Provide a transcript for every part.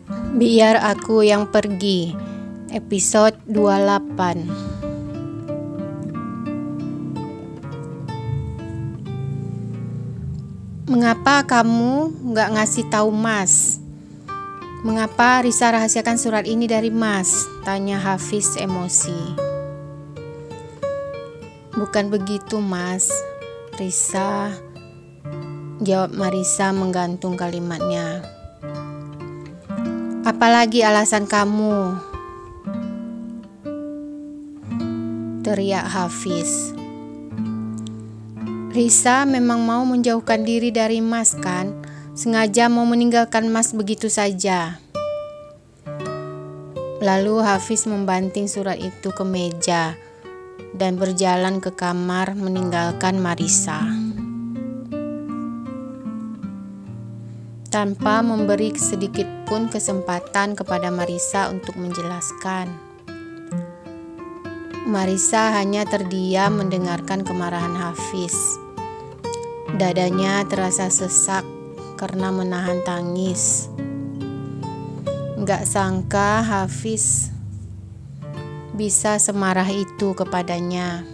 Biar aku yang pergi, episode 28. Mengapa kamu gak ngasih tahu Mas? Mengapa Risa rahasiakan surat ini dari Mas? Tanya Hafiz emosi. Bukan begitu Mas, Risa, jawab Marisa menggantung kalimatnya. Apalagi alasan kamu? Teriak Hafiz. Risa memang mau menjauhkan diri dari Mas kan? Sengaja mau meninggalkan Mas begitu saja. Lalu Hafiz membanting surat itu ke meja dan berjalan ke kamar meninggalkan Marisa. Tanpa memberi sedikit pun kesempatan kepada Marisa untuk menjelaskan. Marisa hanya terdiam mendengarkan kemarahan Hafiz. Dadanya terasa sesak karena menahan tangis. Gak sangka Hafiz bisa semarah itu kepadanya.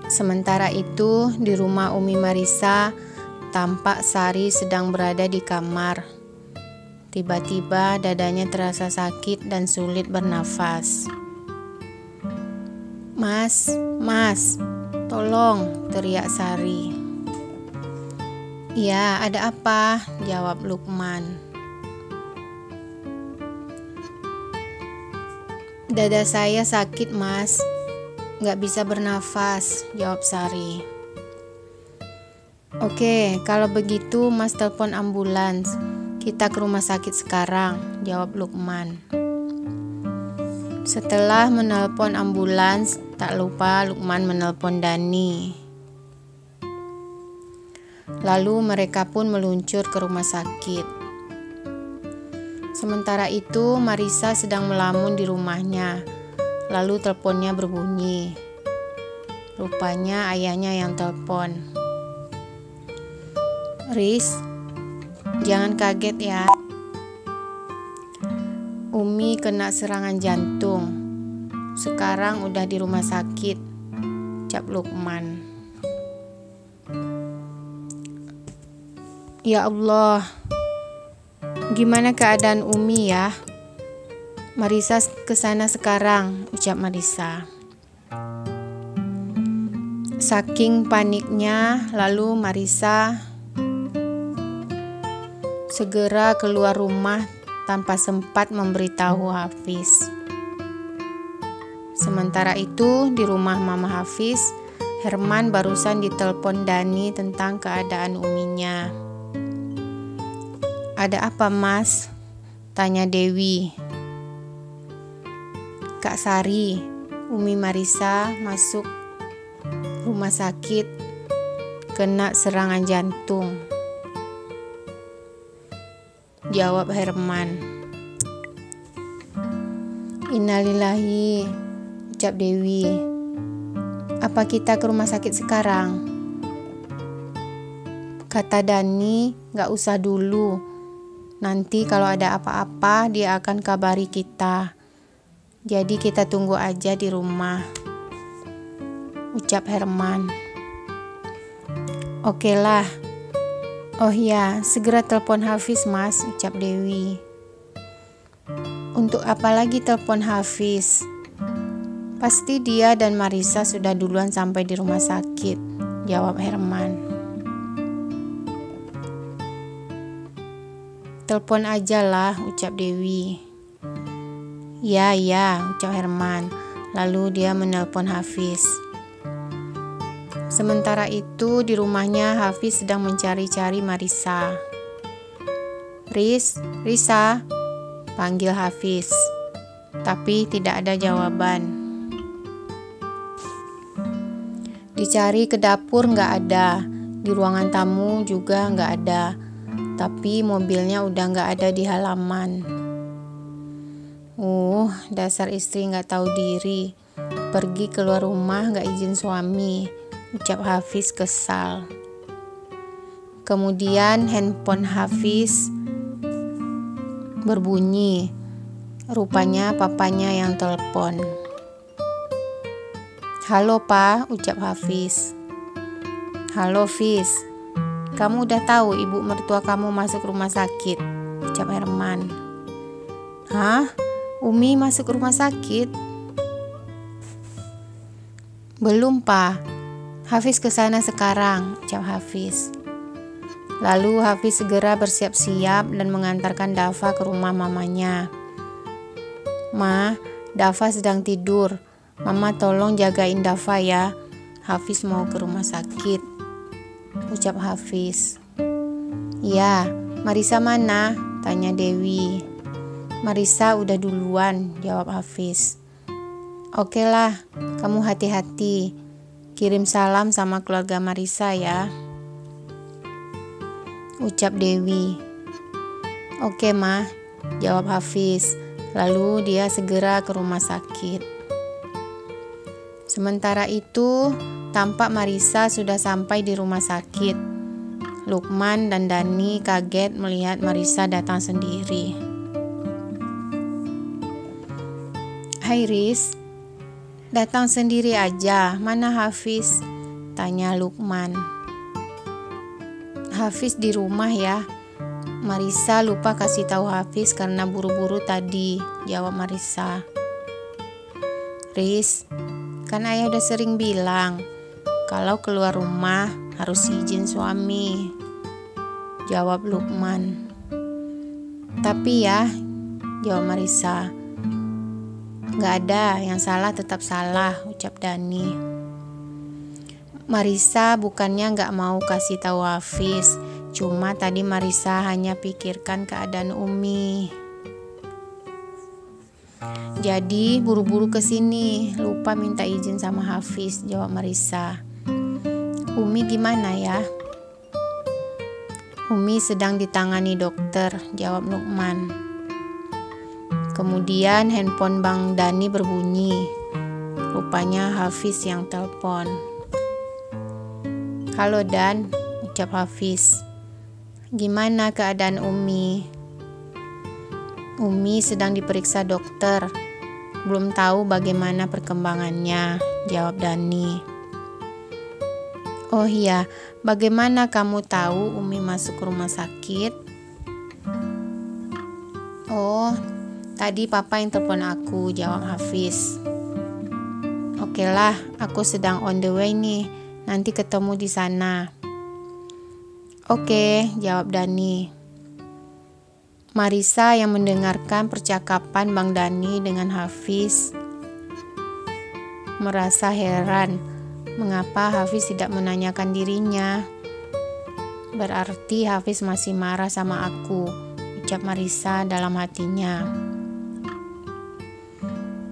Sementara itu di rumah Umi Marisa, tampak Sari sedang berada di kamar. Tiba-tiba dadanya terasa sakit dan sulit bernafas. Mas, tolong, teriak Sari. Ya, ada apa? Jawab Lukman. Dada saya sakit, Mas. Gak bisa bernafas, jawab Sari. Oke, kalau begitu Mas telepon ambulans. Kita ke rumah sakit sekarang, jawab Lukman. Setelah menelpon ambulans, tak lupa Lukman menelpon Dani. Lalu mereka pun meluncur ke rumah sakit. Sementara itu Marisa sedang melamun di rumahnya. Lalu teleponnya berbunyi. Rupanya ayahnya yang telepon. Riz, jangan kaget ya. Umi kena serangan jantung. Sekarang udah di rumah sakit, ucap Lukman. Ya Allah, gimana keadaan Umi ya? Marisa kesana sekarang, ucap Marisa. Saking paniknya, lalu Marisa segera keluar rumah tanpa sempat memberitahu Hafiz. Sementara itu di rumah Mama Hafiz, Herman barusan ditelepon Dani tentang keadaan Uminya. Ada apa Mas? Tanya Dewi. Kak Sari, Umi Marisa masuk rumah sakit kena serangan jantung, jawab Herman. Innalillahi, ucap Dewi. Apa kita ke rumah sakit sekarang? Kata Dani, gak usah dulu. Nanti kalau ada apa-apa dia akan kabari kita. Jadi kita tunggu aja di rumah, ucap Herman. Oke lah. Oh ya, segera telepon Hafiz Mas, ucap Dewi. Untuk apa lagi telepon Hafiz? Pasti dia dan Marisa sudah duluan sampai di rumah sakit, jawab Herman. Telepon aja lah, ucap Dewi. Ya, ucap Herman. Lalu dia menelpon Hafiz. Sementara itu di rumahnya Hafiz sedang mencari-cari Marisa. Risa, panggil Hafiz. Tapi tidak ada jawaban. Dicari ke dapur gak ada. Di ruangan tamu juga gak ada. Tapi mobilnya udah gak ada di halaman. Dasar istri gak tahu diri. Pergi keluar rumah gak izin suami, ucap Hafiz kesal. Kemudian handphone Hafiz berbunyi. Rupanya papanya yang telepon. "Halo Pa," ucap Hafiz. "Halo Fiz, kamu udah tahu ibu mertua kamu masuk rumah sakit," ucap Herman. "Hah? Umi masuk rumah sakit?" "Belum Pa, Hafiz kesana sekarang," ucap Hafiz. Lalu Hafiz segera bersiap-siap dan mengantarkan Dafa ke rumah mamanya. "Ma, Dafa sedang tidur. Mama tolong jagain Dafa ya. Hafiz mau ke rumah sakit," ucap Hafiz. "Ya, Marisa mana?" tanya Dewi. "Marisa udah duluan," jawab Hafiz. "Oke lah, kamu hati-hati. Kirim salam sama keluarga Marisa ya," ucap Dewi. "Oke Ma," jawab Hafiz. Lalu dia segera ke rumah sakit. Sementara itu, tampak Marisa sudah sampai di rumah sakit. Lukman dan Dani kaget melihat Marisa datang sendiri. "Hai Riz, datang sendiri aja, mana Hafiz?" tanya Lukman. "Hafiz di rumah ya. Marisa lupa kasih tahu Hafiz karena buru-buru tadi," jawab Marisa. "Riz, kan ayah udah sering bilang kalau keluar rumah harus izin suami," jawab Lukman. "Tapi ya," jawab Marisa. "Gak ada, yang salah tetap salah," ucap Dani. Marisa bukannya gak mau kasih tahu Hafiz, cuma tadi Marisa hanya pikirkan keadaan Umi. "Jadi buru-buru kesini, lupa minta izin sama Hafiz," jawab Marisa. "Umi gimana ya?" "Umi sedang ditangani dokter," jawab Lukman. Kemudian handphone Bang Dani berbunyi. Rupanya Hafiz yang telepon. "Halo Dan," ucap Hafiz. "Gimana keadaan Umi?" "Umi sedang diperiksa dokter. Belum tahu bagaimana perkembangannya," jawab Dani. "Oh iya, bagaimana kamu tahu Umi masuk rumah sakit?" "Oh, tadi Papa yang telepon aku," jawab Hafiz. "Oke lah, aku sedang on the way nih. Nanti ketemu di sana." "Oke," jawab Dani. Marisa yang mendengarkan percakapan Bang Dani dengan Hafiz merasa heran mengapa Hafiz tidak menanyakan dirinya. "Berarti Hafiz masih marah sama aku," ucap Marisa dalam hatinya.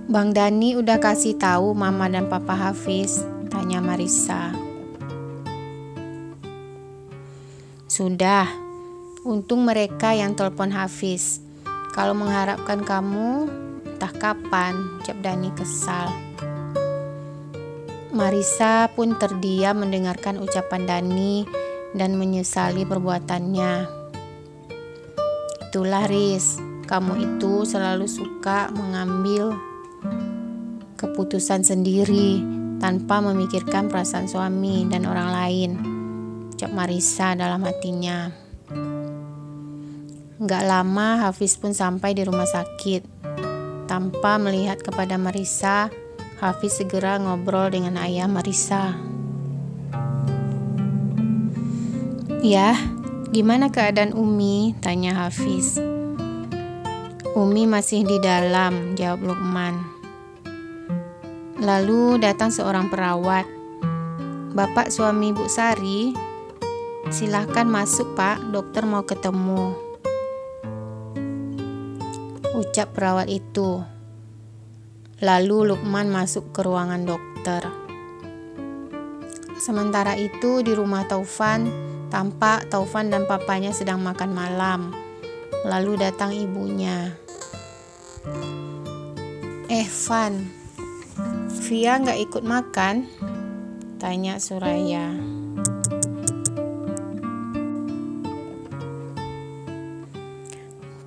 "Bang Dani udah kasih tahu Mama dan Papa Hafiz?" tanya Marisa. "Sudah. Untung mereka yang telepon Hafiz. Kalau mengharapkan kamu, entah kapan," ucap Dani kesal. Marisa pun terdiam mendengarkan ucapan Dani dan menyesali perbuatannya. "Itulah Riz, kamu itu selalu suka mengambil keputusan sendiri tanpa memikirkan perasaan suami dan orang lain," ucap Marisa dalam hatinya. Gak lama Hafiz pun sampai di rumah sakit. Tanpa melihat kepada Marisa, Hafiz segera ngobrol dengan ayah Marisa. "Ya, gimana keadaan Umi?" tanya Hafiz. "Umi masih di dalam," jawab Lukman. Lalu datang seorang perawat. "Bapak suami Bu Sari? Silahkan masuk Pak, dokter mau ketemu," ucap perawat itu. Lalu Lukman masuk ke ruangan dokter. Sementara itu di rumah Taufan, tampak Taufan dan papanya sedang makan malam. Lalu datang ibunya. "Van, Via gak ikut makan?" tanya Suraya.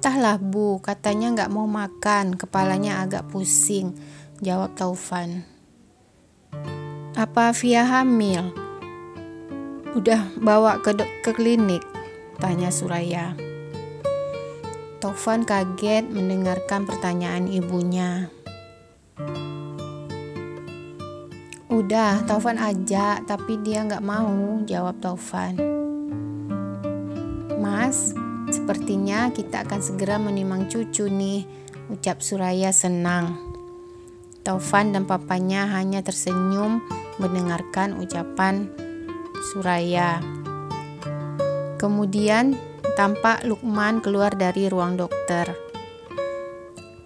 Entahlah Bu, katanya nggak mau makan, kepalanya agak pusing, jawab Taufan. Apa Via hamil? Udah bawa ke klinik? Tanya Suraya. Taufan kaget mendengarkan pertanyaan ibunya. Udah, Taufan ajak, tapi dia nggak mau, jawab Taufan. Mas, sepertinya kita akan segera menimang cucu nih, ucap Suraya senang. Taufan dan papanya hanya tersenyum mendengarkan ucapan Suraya. Kemudian tampak Lukman keluar dari ruang dokter.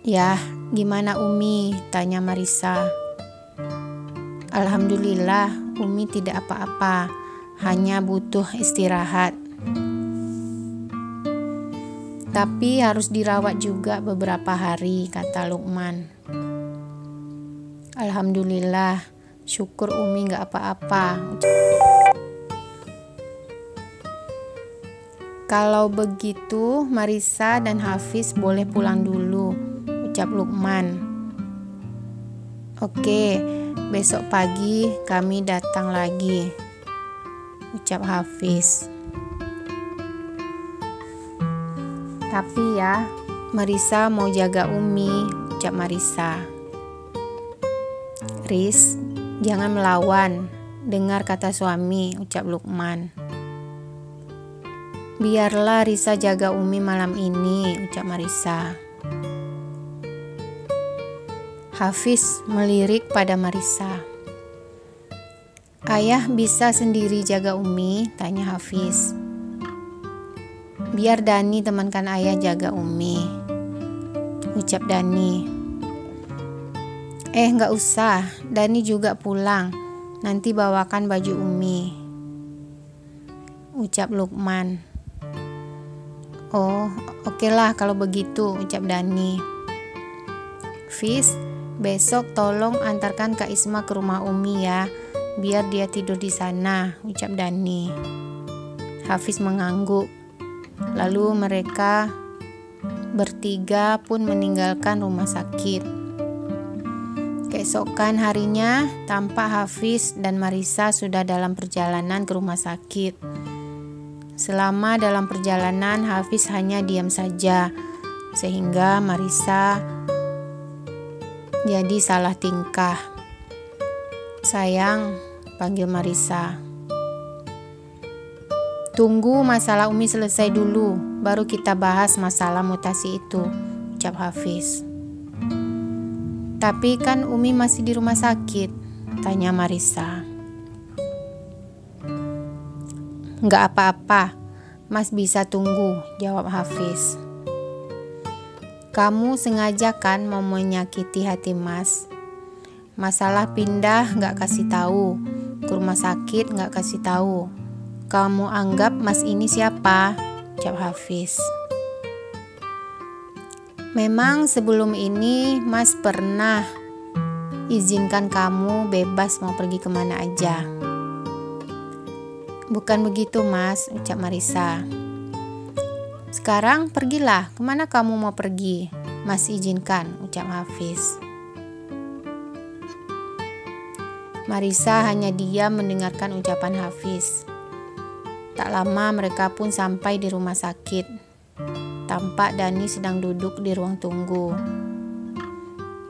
Yah, gimana Umi? Tanya Marissa. Alhamdulillah, Umi tidak apa-apa, hanya butuh istirahat. Tapi harus dirawat juga beberapa hari, kata Lukman. Alhamdulillah, syukur Umi gak apa-apa. Kalau begitu, Marissa dan Hafiz boleh pulang dulu, ucap Lukman. Oke, besok pagi kami datang lagi, ucap Hafiz. Tapi ya, Marissa mau jaga Umi, ucap Marissa. Riz, jangan melawan, dengar kata suami, ucap Lukman. Biarlah Risa jaga Umi malam ini, ucap Marissa. Hafiz melirik pada Marissa. Ayah bisa sendiri jaga Umi, tanya Hafiz. Biar Dani temankan ayah jaga Umi, ucap Dani. Nggak usah, Dani juga pulang, nanti bawakan baju Umi, ucap Lukman. Oh, okelah kalau begitu, ucap Dani. Fiz, besok tolong antarkan Kak Isma ke rumah Umi ya, biar dia tidur di sana, ucap Dani. Hafiz mengangguk. Lalu mereka bertiga pun meninggalkan rumah sakit. Keesokan harinya, tampak Hafiz dan Marissa sudah dalam perjalanan ke rumah sakit. Selama dalam perjalanan, Hafiz hanya diam saja, sehingga Marissa jadi salah tingkah. Sayang, panggil Marissa. Tunggu masalah Umi selesai dulu, baru kita bahas masalah mutasi itu, ucap Hafiz. Tapi kan Umi masih di rumah sakit, tanya Marissa. Nggak apa-apa, Mas bisa tunggu, jawab Hafiz. Kamu sengaja kan mau menyakiti hati Mas? Masalah pindah nggak kasih tahu, ke rumah sakit nggak kasih tahu. Kamu anggap Mas ini siapa? Ucap Hafiz. Memang sebelum ini Mas pernah izinkan kamu bebas mau pergi kemana aja. Bukan begitu Mas, ucap Marissa. Sekarang pergilah, kemana kamu mau pergi? Mas izinkan, ucap Hafiz. Marissa hanya diam mendengarkan ucapan Hafiz. Tak lama mereka pun sampai di rumah sakit. Tampak Dani sedang duduk di ruang tunggu.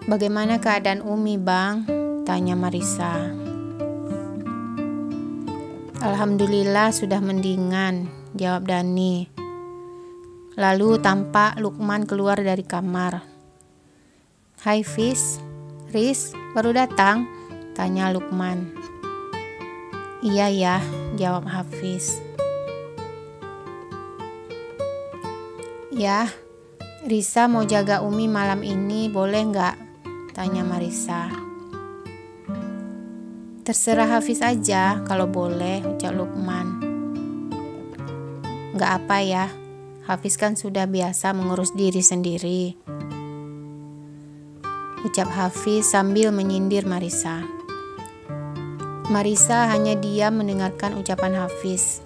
Bagaimana keadaan Umi, Bang? Tanya Marissa. Alhamdulillah sudah mendingan, jawab Dani. Lalu tampak Lukman keluar dari kamar. Hai Fiz, Riz, baru datang? Tanya Lukman. Iya ya, jawab Hafiz. Ya, Risa mau jaga Umi malam ini, boleh nggak? Tanya Marissa. Terserah Hafiz aja, kalau boleh, ucap Lukman. Nggak apa ya, Hafiz kan sudah biasa mengurus diri sendiri, ucap Hafiz sambil menyindir Marissa. Marissa hanya diam mendengarkan ucapan Hafiz.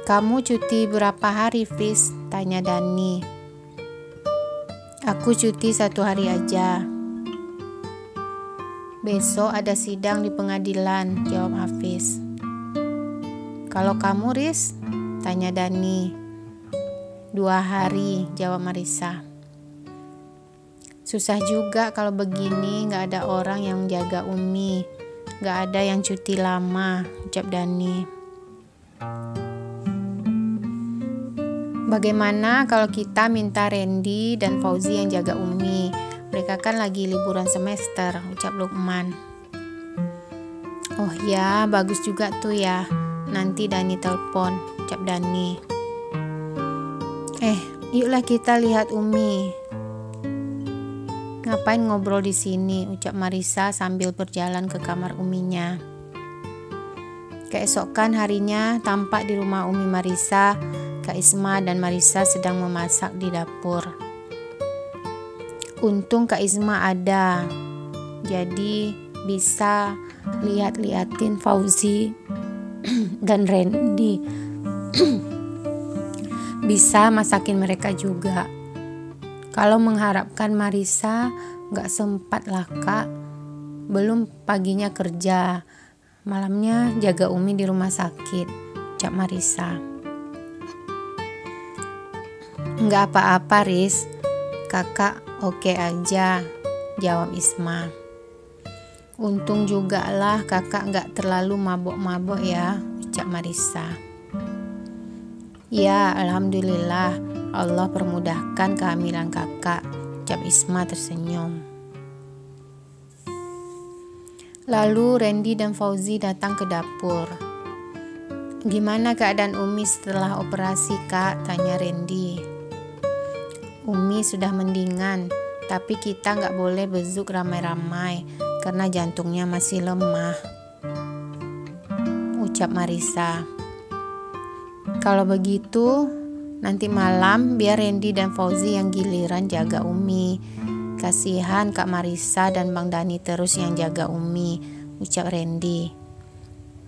Kamu cuti berapa hari, Fis? Tanya Dani. Aku cuti 1 hari aja. Besok ada sidang di pengadilan, jawab Hafiz. Kalau kamu, Riz? Tanya Dani. 2 hari, jawab Marissa. Susah juga kalau begini, gak ada orang yang jaga Umi. Gak ada yang cuti lama, ucap Dani. Bagaimana kalau kita minta Randy dan Fauzi yang jaga Umi? Mereka kan lagi liburan semester, ucap Lukman. Oh ya, bagus juga tuh ya. Nanti Dani telepon, ucap Dani. Yuklah kita lihat Umi. Ngapain ngobrol di sini, ucap Marissa sambil berjalan ke kamar Uminya. Keesokan harinya tampak di rumah Umi Marissa, Kak Isma dan Marissa sedang memasak di dapur. Untung Kak Isma ada, jadi bisa liatin Fauzi dan Randy. Bisa masakin mereka juga. Kalau mengharapkan Marissa, gak sempat lah Kak. Belum paginya kerja, malamnya jaga Umi di rumah sakit, ucap Marissa. Gak apa-apa, Riz. Kakak oke aja, jawab Isma. Untung juga lah kakak gak terlalu mabok-mabok ya, ucap Marissa. Ya, alhamdulillah Allah permudahkan kehamilan kakak, ucap Isma tersenyum. Lalu Randy dan Fauzi datang ke dapur. Gimana keadaan Umi setelah operasi, Kak? Tanya Randy. Umi sudah mendingan, tapi kita gak boleh bezuk ramai-ramai karena jantungnya masih lemah, ucap Marissa. Kalau begitu, nanti malam biar Randy dan Fauzi yang giliran jaga Umi. Kasihan Kak Marissa dan Bang Dani terus yang jaga Umi, ucap Randy.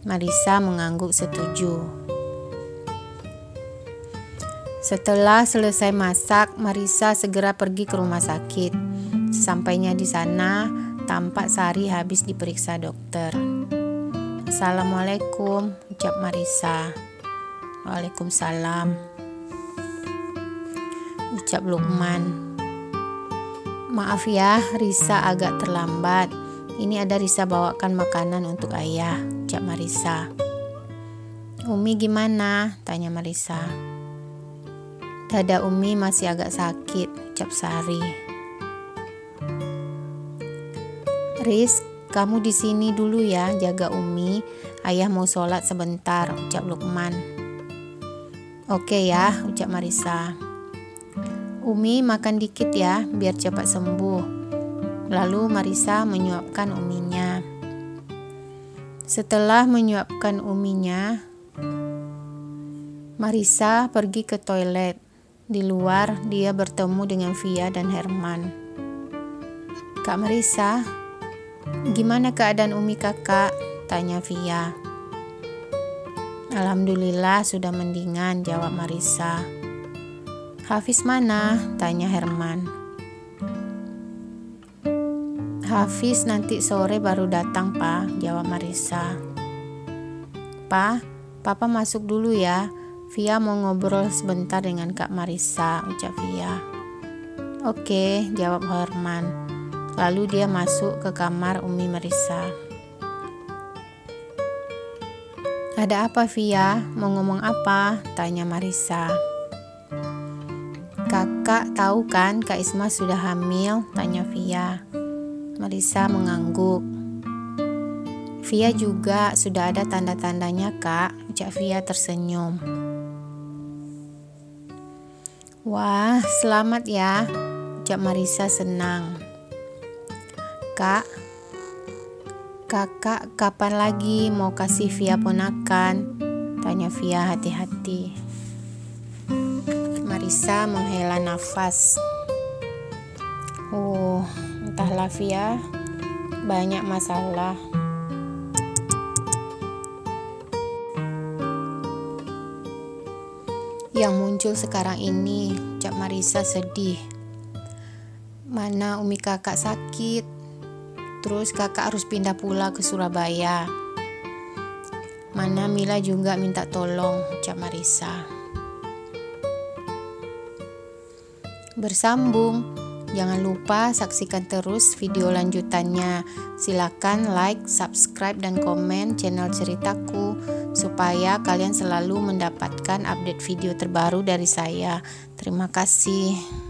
Marissa mengangguk setuju. Setelah selesai masak, Marissa segera pergi ke rumah sakit. Sampainya di sana, tampak Sari habis diperiksa dokter. Assalamualaikum, ucap Marissa. Waalaikumsalam, ucap Lukman. Maaf ya, Risa agak terlambat. Ini ada Risa bawakan makanan untuk ayah, ucap Marissa. Umi gimana? Tanya Marissa. Dada Umi masih agak sakit, ucap Sari. Riz, kamu di sini dulu ya, jaga Umi. Ayah mau sholat sebentar, ucap Lukman. Oke ya, ucap Marissa. Umi makan dikit ya, biar cepat sembuh. Lalu Marissa menyuapkan Uminya. Setelah menyuapkan Uminya, Marissa pergi ke toilet. Di luar, dia bertemu dengan Via dan Herman. Kak Marissa, gimana keadaan Umi kakak? Tanya Via. Alhamdulillah sudah mendingan, jawab Marissa. Hafiz mana? Tanya Herman. Hafiz nanti sore baru datang, Pak, jawab Marissa. Pak, Papa masuk dulu ya. Via mau ngobrol sebentar dengan Kak Marissa, ucap Via. Oke, jawab Herman. Lalu dia masuk ke kamar Umi Marissa. Ada apa Via? Mau ngomong apa? Tanya Marissa. Kakak tahu kan Kak Isma sudah hamil? Tanya Via. Marissa mengangguk. Via juga sudah ada tanda-tandanya Kak, ucap Via tersenyum. Wah, selamat ya, ucap Marissa senang. Kak, kakak kapan lagi mau kasih Via ponakan? Tanya Via hati-hati. Marissa menghela nafas. Entahlah Via, banyak masalah. yang muncul sekarang ini. Cak Marisa sedih. Mana Umi kakak sakit, terus kakak harus pindah pula ke Surabaya. Mana Mila juga minta tolong, Cak Marisa. Bersambung. Jangan lupa saksikan terus video lanjutannya. Silakan like, subscribe, dan komen channel ceritaku supaya kalian selalu mendapatkan update video terbaru dari saya. Terima kasih.